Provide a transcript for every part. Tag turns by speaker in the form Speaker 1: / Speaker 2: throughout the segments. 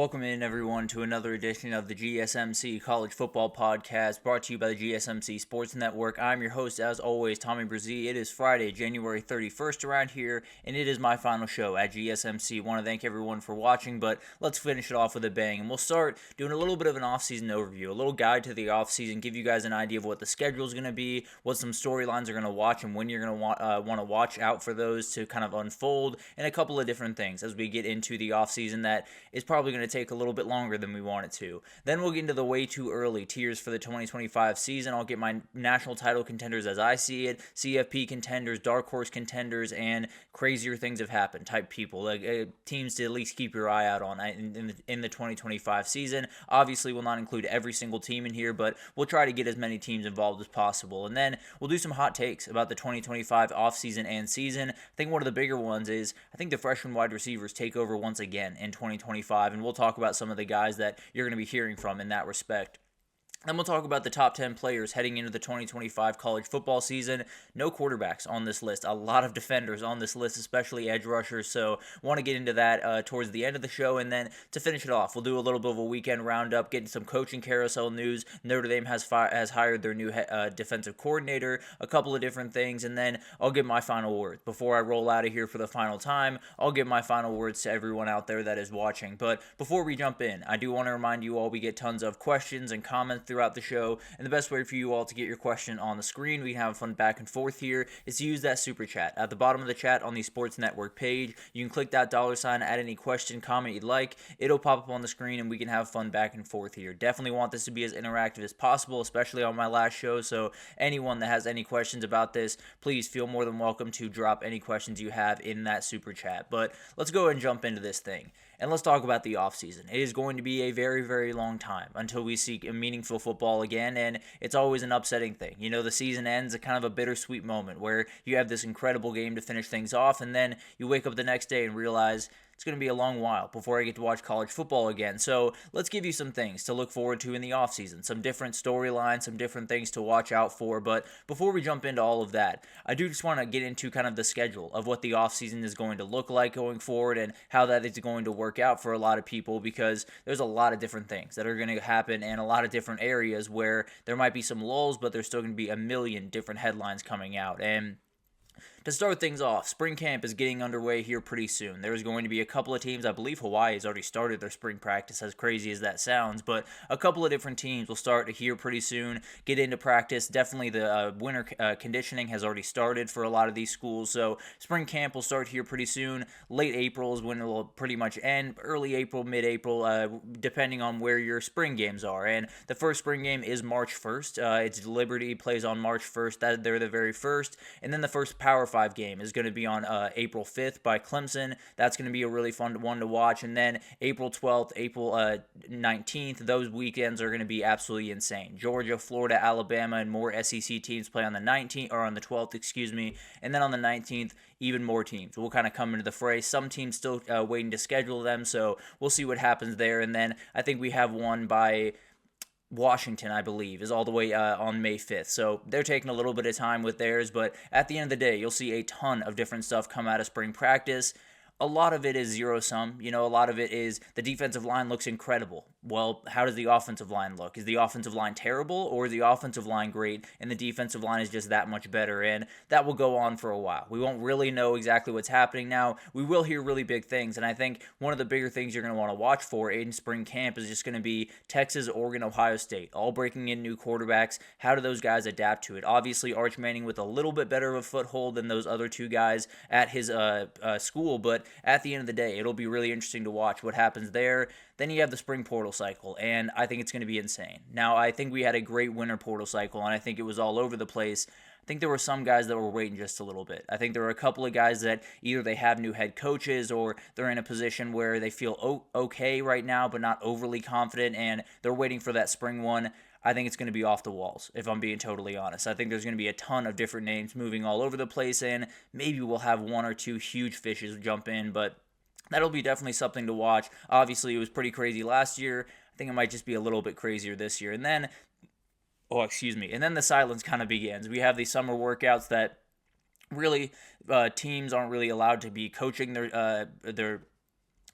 Speaker 1: Welcome in, everyone, to another edition of the GSMC College Football Podcast, brought to you by the GSMC Sports Network. I'm your host, as always, Tommy Brzee. It is Friday, January 31st around here, and it is my final show at GSMC. Want to thank everyone for watching, but let's finish it off with a bang. And we'll start doing a little bit of an off-season overview, a little guide to the off-season, give you guys an idea of what the schedule is going to be, what some storylines are going to watch, and when you're going to want to watch out for those to kind of unfold, and a couple of different things as we get into the off-season that is probably going to take a little bit longer than we want it to. Then we'll get into the way too early tiers for the 2025 season. I'll get my national title contenders as I see it, CFP contenders, dark horse contenders, and crazier things have happened type people, like teams to at least keep your eye out on in the 2025 season. Obviously, we'll not include every single team in here, but we'll try to get as many teams involved as possible. And then we'll do some hot takes about the 2025 offseason and season. I think one of the bigger ones is I think the freshman wide receivers take over once again in 2025, and we'll talk about some of the guys that you're going to be hearing from in that respect. Then we'll talk about the top 10 players heading into the 2025 college football season. No quarterbacks on this list. A lot of defenders on this list, especially edge rushers. So want to get into that towards the end of the show. And then to finish it off, we'll do a little bit of a weekend roundup, getting some coaching carousel news. Notre Dame has hired their new defensive coordinator, a couple of different things. And then I'll give my final words. Before I roll out of here for the final time, I'll give my final words to everyone out there that is watching. But before we jump in, I do want to remind you all we get tons of questions and comments throughout the show, and the best way for you all to get your question on the screen, we can have fun back and forth here, is to use that super chat. At the bottom of the chat on the Sports Network page, you can click that $, add any question, comment you'd like, it'll pop up on the screen, and we can have fun back and forth here. Definitely want this to be as interactive as possible, especially on my last show, so anyone that has any questions about this, please feel more than welcome to drop any questions you have in that super chat. But let's go ahead and jump into this thing. And let's talk about the offseason. It is going to be a very, very long time until we see a meaningful football again, and it's always an upsetting thing. You know, the season ends at kind of a bittersweet moment where you have this incredible game to finish things off, and then you wake up the next day and realize it's going to be a long while before I get to watch college football again. So let's give you some things to look forward to in the offseason, some different storylines, some different things to watch out for. But before we jump into all of that, I do just want to get into kind of the schedule of what the offseason is going to look like going forward and how that is going to work out for a lot of people, because there's a lot of different things that are going to happen in a lot of different areas where there might be some lulls, but there's still going to be a million different headlines coming out. And to start things off, spring camp is getting underway here pretty soon. There's going to be a couple of teams. I believe Hawaii has already started their spring practice, as crazy as that sounds, but a couple of different teams will start here pretty soon, get into practice. Definitely the winter conditioning has already started for a lot of these schools, so spring camp will start here pretty soon. Late April is when it will pretty much end. Early April, mid-April, depending on where your spring games are. And the first spring game is March 1st. It's Liberty, plays on March 1st. They're the very first. And then the first Power 5 game is going to be on April 5th by Clemson. That's going to be a really fun one to watch. And then April 12th, April 19th, those weekends are going to be absolutely insane. Georgia, Florida, Alabama, and more SEC teams play on the 19th, or on the 12th, excuse me. And then on the 19th, even more teams will kind of come into the fray. Some teams still waiting to schedule them, so we'll see what happens there. And then I think we have one by Washington, I believe, is all the way on May 5th. So they're taking a little bit of time with theirs, but at the end of the day, you'll see a ton of different stuff come out of spring practice. A lot of it is zero-sum. You know, a lot of it is the defensive line looks incredible. Well, how does the offensive line look? Is the offensive line terrible, or is the offensive line great and the defensive line is just that much better? And that will go on for a while. We won't really know exactly what's happening now. We will hear really big things, and I think one of the bigger things you're going to want to watch for in spring camp is just going to be Texas, Oregon, Ohio State, all breaking in new quarterbacks. How do those guys adapt to it? Obviously, Arch Manning with a little bit better of a foothold than those other two guys at his school, but at the end of the day, it'll be really interesting to watch what happens there. Then you have the spring portal cycle, and I think it's going to be insane. Now, I think we had a great winter portal cycle, and I think it was all over the place. I think there were some guys that were waiting just a little bit. I think there were a couple of guys that either they have new head coaches or they're in a position where they feel okay right now, but not overly confident, and they're waiting for that spring one. I think it's going to be off the walls, if I'm being totally honest. I think there's going to be a ton of different names moving all over the place, and maybe we'll have one or two huge fishes jump in, but that'll be definitely something to watch. Obviously, it was pretty crazy last year. I think it might just be a little bit crazier this year. And then, and then the silence kind of begins. We have these summer workouts that really teams aren't really allowed to be coaching their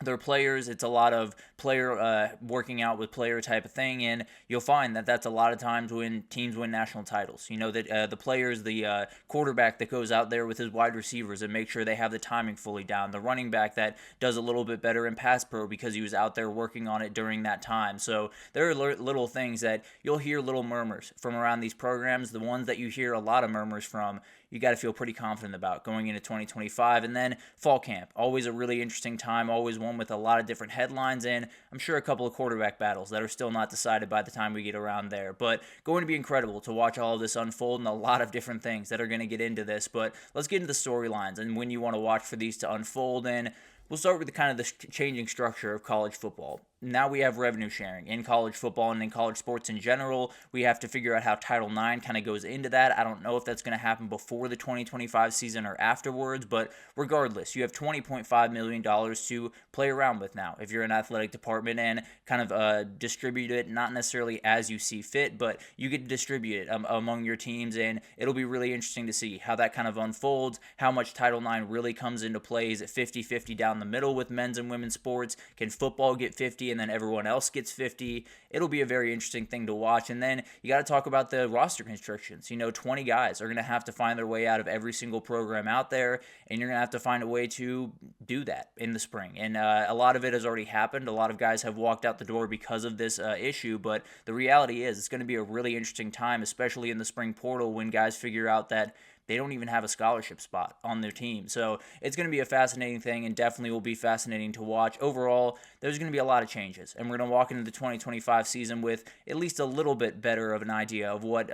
Speaker 1: their players. It's a lot of player working out with player type of thing, and you'll find that that's a lot of times when teams win national titles. You know that the players, the quarterback that goes out there with his wide receivers and make sure they have the timing fully down, the running back that does a little bit better in pass pro because he was out there working on it during that time. So there are little things that you'll hear little murmurs from around these programs. The ones that you hear a lot of murmurs from, you got to feel pretty confident about going into 2025. And then fall camp, always a really interesting time, always one with a lot of different headlines, and I'm sure a couple of quarterback battles that are still not decided by the time we get around there. But going to be incredible to watch all of this unfold, and a lot of different things that are going to get into this. But let's get into the storylines and when you want to watch for these to unfold. And we'll start with the kind of the changing structure of college football. Now we have revenue sharing in college football and in college sports in general. We have to figure out how Title IX kind of goes into that. I don't know if that's going to happen before the 2025 season or afterwards, but regardless, you have $20.5 million to play around with now if you're an athletic department, and kind of distribute it, not necessarily as you see fit, but you get to distribute it among your teams, and it'll be really interesting to see how that kind of unfolds, how much Title IX really comes into play. Is it 50-50 down the middle with men's and women's sports? Can football get 50 and then everyone else gets 50? It'll be a very interesting thing to watch. And then you got to talk about the roster constrictions. 20 guys are going to have to find their way out of every single program out there, and you're going to have to find a way to do that in the spring. And a lot of it has already happened. A lot of guys have walked out the door because of this issue, but the reality is it's going to be a really interesting time, especially in the spring portal, when guys figure out that they don't even have a scholarship spot on their team. So it's going to be a fascinating thing, and definitely will be fascinating to watch. Overall, there's going to be a lot of changes, and we're going to walk into the 2025 season with at least a little bit better of an idea of what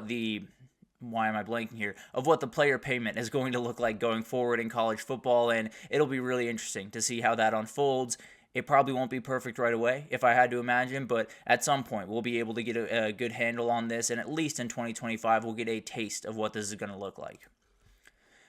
Speaker 1: the why am I blanking here? Of what the player payment is going to look like going forward in college football, and it'll be really interesting to see how that unfolds. It probably won't be perfect right away, if I had to imagine, but at some point we'll be able to get a good handle on this, and at least in 2025 we'll get a taste of what this is going to look like.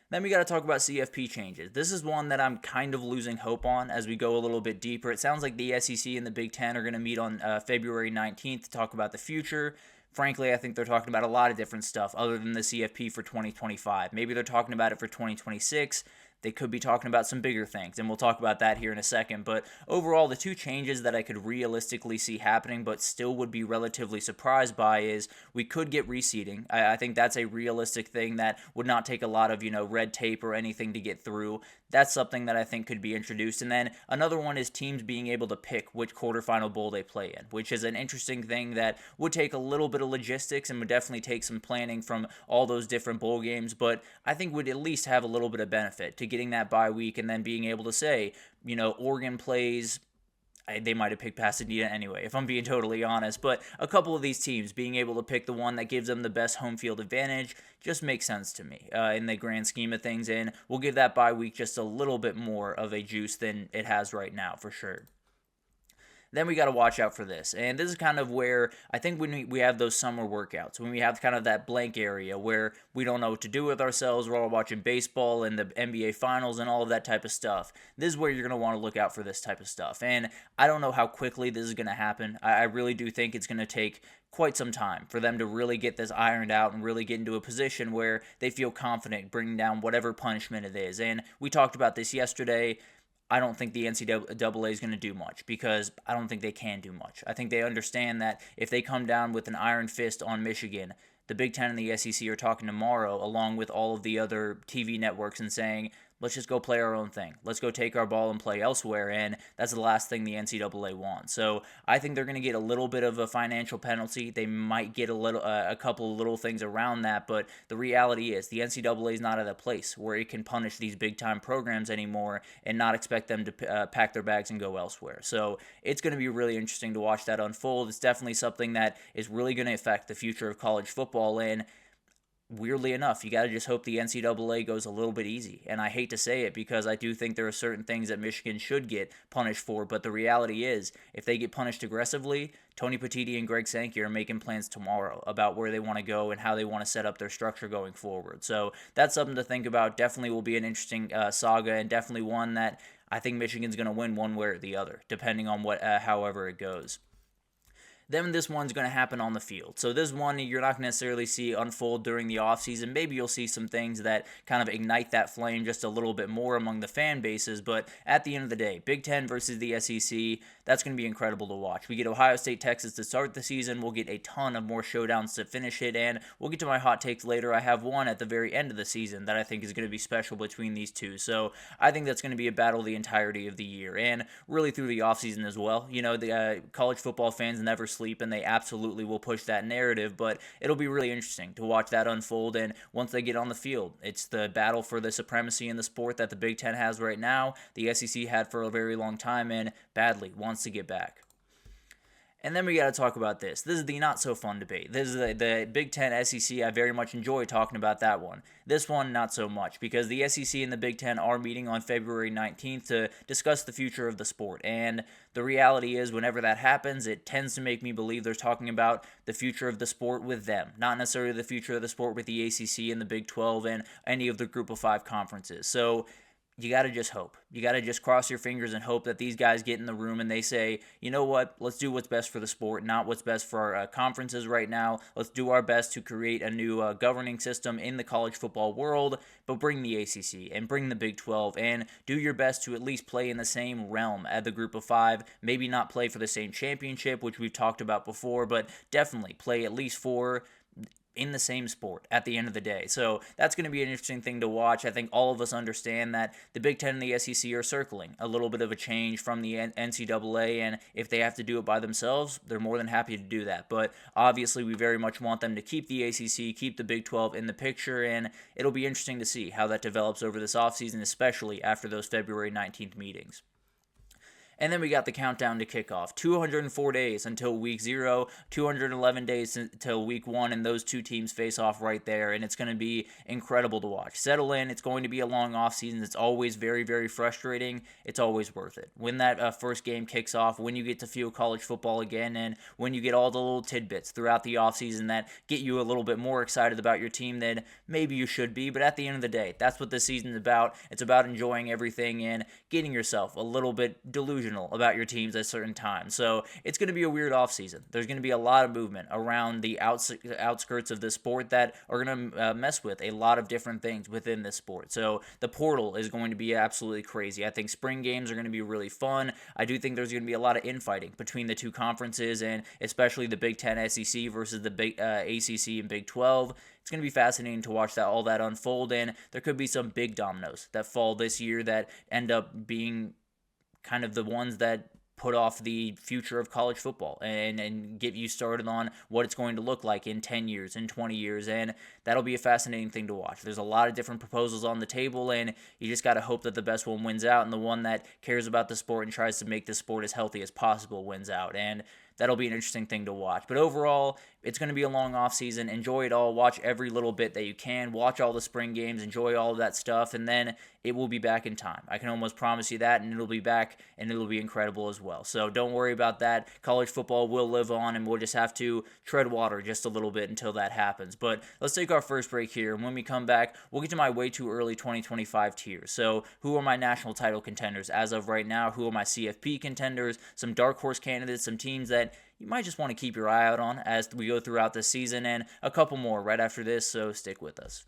Speaker 1: Then we got to talk about CFP changes. This is one that I'm kind of losing hope on as we go a little bit deeper. It sounds like the SEC and the Big Ten are going to meet on February 19th to talk about the future. Frankly, I think they're talking about a lot of different stuff other than the CFP for 2025. Maybe they're talking about it for 2026. They could be talking about some bigger things, and we'll talk about that here in a second. But overall, the two changes that I could realistically see happening but still would be relatively surprised by is we could get reseeding. I think that's a realistic thing that would not take a lot of red tape or anything to get through. That's something that I think could be introduced. And then another one is teams being able to pick which quarterfinal bowl they play in, which is an interesting thing that would take a little bit of logistics and would definitely take some planning from all those different bowl games, but I think would at least have a little bit of benefit to getting that bye week and then being able to say, Oregon plays. They might have picked Pasadena anyway, if I'm being totally honest. But a couple of these teams being able to pick the one that gives them the best home field advantage just makes sense to me in the grand scheme of things. And we'll give that bye week just a little bit more of a juice than it has right now, for sure. Then we got to watch out for this. And this is kind of where I think when we have those summer workouts, when we have kind of that blank area where we don't know what to do with ourselves, we're all watching baseball and the NBA finals and all of that type of stuff. This is where you're going to want to look out for this type of stuff. And I don't know how quickly this is going to happen. I really do think it's going to take quite some time for them to really get this ironed out and really get into a position where they feel confident bringing down whatever punishment it is. And we talked about this yesterday. I don't think the NCAA is going to do much because I don't think they can do much. I think they understand that if they come down with an iron fist on Michigan, the Big Ten and the SEC are talking tomorrow along with all of the other TV networks and saying, let's just go play our own thing. Let's go take our ball and play elsewhere, and that's the last thing the NCAA wants. So I think they're going to get a little bit of a financial penalty. They might get a couple of little things around that, but the reality is the NCAA is not at a place where it can punish these big-time programs anymore and not expect them to pack their bags and go elsewhere. So it's going to be really interesting to watch that unfold. It's definitely something that is really going to affect the future of college football, and weirdly enough, you got to just hope the NCAA goes a little bit easy. And I hate to say it because I do think there are certain things that Michigan should get punished for, but the reality is, if they get punished aggressively, Tony Petitti and Greg Sankey are making plans tomorrow about where they want to go and how they want to set up their structure going forward. So that's something to think about. Definitely will be an interesting saga, and definitely one that I think Michigan's going to win one way or the other, depending on however it goes. then this one's going to happen on the field. So this one you're not going to necessarily see unfold during the offseason. Maybe you'll see some things that kind of ignite that flame just a little bit more among the fan bases, but at the end of the day, Big Ten versus the SEC, that's going to be incredible to watch. We get Ohio State, Texas to start the season. We'll get a ton of more showdowns to finish it, and we'll get to my hot takes later. I have one at the very end of the season that I think is going to be special between these two. So I think that's going to be a battle the entirety of the year, and really through the offseason as well. You know, the college football fans never sleep, and they absolutely will push that narrative, but it'll be really interesting to watch that unfold, and once they get on the field, it's the battle for the supremacy in the sport that the Big Ten has right now, the SEC had for a very long time, and badly wants to get back. And then we got to talk about this. This is the not-so-fun debate. This is the Big Ten SEC. I very much enjoy talking about that one. This one, not so much, because the SEC and the Big Ten are meeting on February 19th to discuss the future of the sport. And the reality is, whenever that happens, it tends to make me believe they're talking about the future of the sport with them, not necessarily the future of the sport with the ACC and the Big 12 and any of the Group of 5 conferences. So you got to just hope. You got to just cross your fingers and hope that these guys get in the room and they say, you know what, let's do what's best for the sport, not what's best for our conferences right now. Let's do our best to create a new governing system in the college football world, but bring the ACC and bring the Big 12 and do your best to at least play in the same realm as the Group of 5. Maybe not play for the same championship, which we've talked about before, but definitely play at least for in the same sport at the end of the day. So that's going to be an interesting thing to watch. I think all of us understand that the Big Ten and the SEC are circling a little bit of a change from the NCAA, and if they have to do it by themselves, they're more than happy to do that. But obviously, we very much want them to keep the ACC, keep the Big 12 in the picture, and it'll be interesting to see how that develops over this offseason, especially after those February 19th meetings. And then we got the countdown to kickoff. 204 days until week 0, 211 days until week 1, and those two teams face off right there, and it's going to be incredible to watch. Settle in. It's going to be a long offseason. It's always very, very frustrating. It's always worth it. When that first game kicks off, when you get to feel college football again, and when you get all the little tidbits throughout the offseason that get you a little bit more excited about your team than maybe you should be, but at the end of the day, that's what this season's about. It's about enjoying everything and getting yourself a little bit delusional about your teams at certain times. So it's going to be a weird offseason. There's going to be a lot of movement around the outskirts of this sport that are going to mess with a lot of different things within this sport. So the portal is going to be absolutely crazy. I think spring games are going to be really fun. I do think there's going to be a lot of infighting between the two conferences, and especially the Big Ten SEC versus the ACC and Big 12. It's going to be fascinating to watch all that unfold, and there could be some big dominoes that fall this year that end up being kind of the ones that put off the future of college football and get you started on what it's going to look like in 10 years, in 20 years, and that'll be a fascinating thing to watch. There's a lot of different proposals on the table, and you just got to hope that the best one wins out, and the one that cares about the sport and tries to make the sport as healthy as possible wins out, and that'll be an interesting thing to watch. But overall, it's going to be a long offseason. Enjoy it all. Watch every little bit that you can. Watch all the spring games. Enjoy all of that stuff. And then it will be back in time. I can almost promise you that. And it'll be back, and it'll be incredible as well. So don't worry about that. College football will live on, and we'll just have to tread water just a little bit until that happens. But let's take our first break here. And when we come back, we'll get to my way too early 2025 tiers. So who are my national title contenders as of right now? Who are my CFP contenders? Some dark horse candidates, some teams that you might just want to keep your eye out on as we go throughout the season, and a couple more right after this, so stick with us.